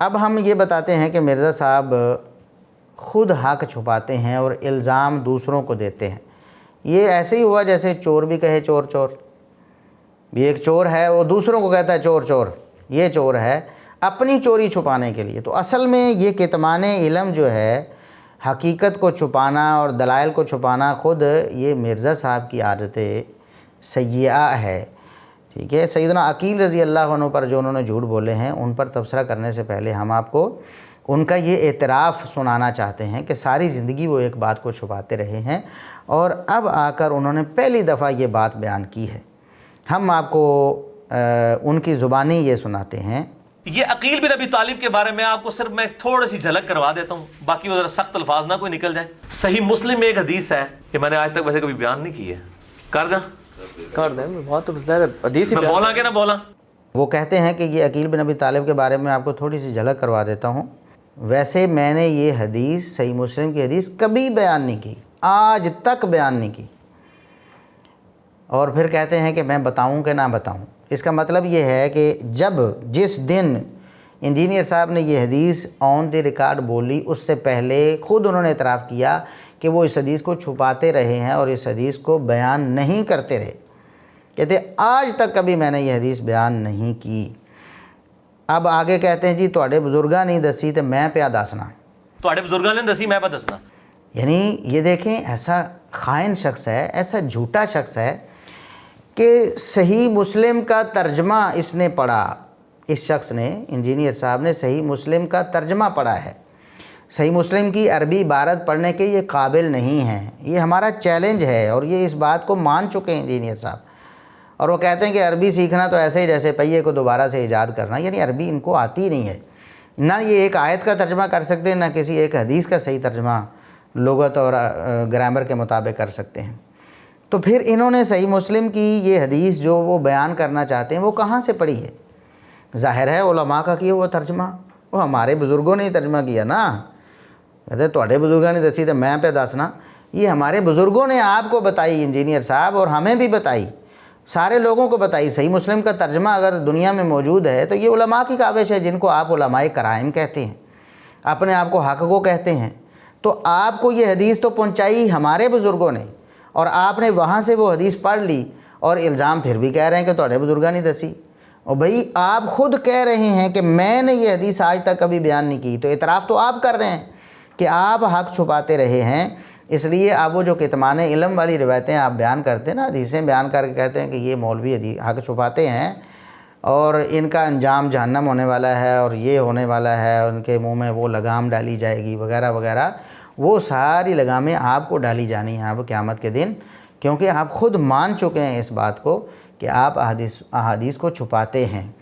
اب ہم یہ بتاتے ہیں کہ مرزا صاحب خود حق چھپاتے ہیں اور الزام دوسروں کو دیتے ہیں۔ یہ ایسے ہی ہوا جیسے چور بھی کہے چور چور، یہ ایک چور ہے وہ دوسروں کو کہتا ہے چور چور، یہ چور ہے اپنی چوری چھپانے کے لیے۔ تو اصل میں یہ کتمان علم جو ہے، حقیقت کو چھپانا اور دلائل کو چھپانا، خود یہ مرزا صاحب کی عادت سیئہ ہے، ٹھیک ہے۔ سیدنا عقیل رضی اللہ عنہ پر جو انہوں نے جھوٹ بولے ہیں، ان پر تبصرہ کرنے سے پہلے ہم آپ کو ان کا یہ اعتراف سنانا چاہتے ہیں کہ ساری زندگی وہ ایک بات کو چھپاتے رہے ہیں اور اب آ کر انہوں نے پہلی دفعہ یہ بات بیان کی ہے۔ ہم آپ کو ان کی زبانی یہ سناتے ہیں۔ یہ عقیل بن ابی طالب کے بارے میں آپ کو صرف میں تھوڑی سی جھلک کروا دیتا ہوں، باقی وہ ذرا سخت الفاظ نہ کوئی نکل جائے۔ صحیح مسلم میں ایک حدیث ہے کہ میں نے آج تک ویسے کبھی بیان نہیں کی ہے، کر دیں بہت حدیث میں بولا کہ نہ بولا۔ وہ کہتے ہیں کہ یہ عقیل بن ابی طالب کے بارے میں آپ کو تھوڑی سی جھلک کروا دیتا ہوں۔ ویسے میں نے یہ حدیث، صحیح مسلم کی حدیث کبھی بیان نہیں کی، آج تک بیان نہیں کی۔ اور پھر کہتے ہیں کہ میں بتاؤں کہ نہ بتاؤں۔ اس کا مطلب یہ ہے کہ جس دن انجینئر صاحب نے یہ حدیث آن دی ریکارڈ بولی، اس سے پہلے خود انہوں نے اعتراف کیا کہ وہ اس حدیث کو چھپاتے رہے ہیں اور اس حدیث کو بیان نہیں کرتے رہے۔ کہتے آج تک کبھی میں نے یہ حدیث بیان نہیں کی۔ اب آگے کہتے ہیں جی تواڈے بزرگاں نہیں دسی تے میں پیا دسنا، تواڈے بزرگاں نے دسی میں پہ دسنا۔ یعنی یہ دیکھیں ایسا خائن شخص ہے، ایسا جھوٹا شخص ہے کہ صحیح مسلم کا ترجمہ اس نے پڑھا، اس شخص نے، انجینئر صاحب نے صحیح مسلم کا ترجمہ پڑھا ہے، صحیح مسلم کی عربی عبارت پڑھنے کے یہ قابل نہیں ہیں۔ یہ ہمارا چیلنج ہے اور یہ اس بات کو مان چکے ہیں انجینئر صاحب، اور وہ کہتے ہیں کہ عربی سیکھنا تو ایسے ہی جیسے پہیے کو دوبارہ سے ایجاد کرنا، یعنی عربی ان کو آتی نہیں ہے، نہ یہ ایک آیت کا ترجمہ کر سکتے ہیں، نہ کسی ایک حدیث کا صحیح ترجمہ لغت اور گرامر کے مطابق کر سکتے ہیں۔ تو پھر انہوں نے صحیح مسلم کی یہ حدیث جو وہ بیان کرنا چاہتے ہیں وہ کہاں سے پڑھی ہے؟ ظاہر ہے علماء کا کیا وہ ترجمہ، وہ ہمارے بزرگوں نے ہی ترجمہ کیا نا۔ کہتے تواڈے بزرگوں نے دسی تو میں پہ دسنا، یہ ہمارے بزرگوں نے آپ کو بتائی انجینئر صاحب، اور ہمیں بھی بتائی، سارے لوگوں کو بتائی۔ صحیح مسلم کا ترجمہ اگر دنیا میں موجود ہے تو یہ علماء کی کاوش ہے، جن کو آپ علماء کرائم کہتے ہیں، اپنے آپ کو حق کو کہتے ہیں۔ تو آپ کو یہ حدیث تو پہنچائی ہمارے بزرگوں نے، اور آپ نے وہاں سے وہ حدیث پڑھ لی اور الزام پھر بھی کہہ رہے ہیں کہ تواڈے بزرگاں نہیں دسی۔ اور بھئی آپ خود کہہ رہے ہیں کہ میں نے یہ حدیث آج تک کبھی بیان نہیں کی، تو اعتراف تو آپ کر رہے ہیں کہ آپ حق چھپاتے رہے ہیں۔ اس لیے آپ وہ جو کتمان علم والی روایتیں آپ بیان کرتے ہیں نا، حدیثیں بیان کر کے کہتے ہیں کہ یہ مولوی حق چھپاتے ہیں اور ان کا انجام جہنم ہونے والا ہے اور یہ ہونے والا ہے، ان کے منہ میں وہ لگام ڈالی جائے گی وغیرہ وغیرہ، وہ ساری لگامیں آپ کو ڈالی جانی ہیں اب قیامت کے دن، کیونکہ آپ خود مان چکے ہیں اس بات کو کہ آپ احادیث کو چھپاتے ہیں۔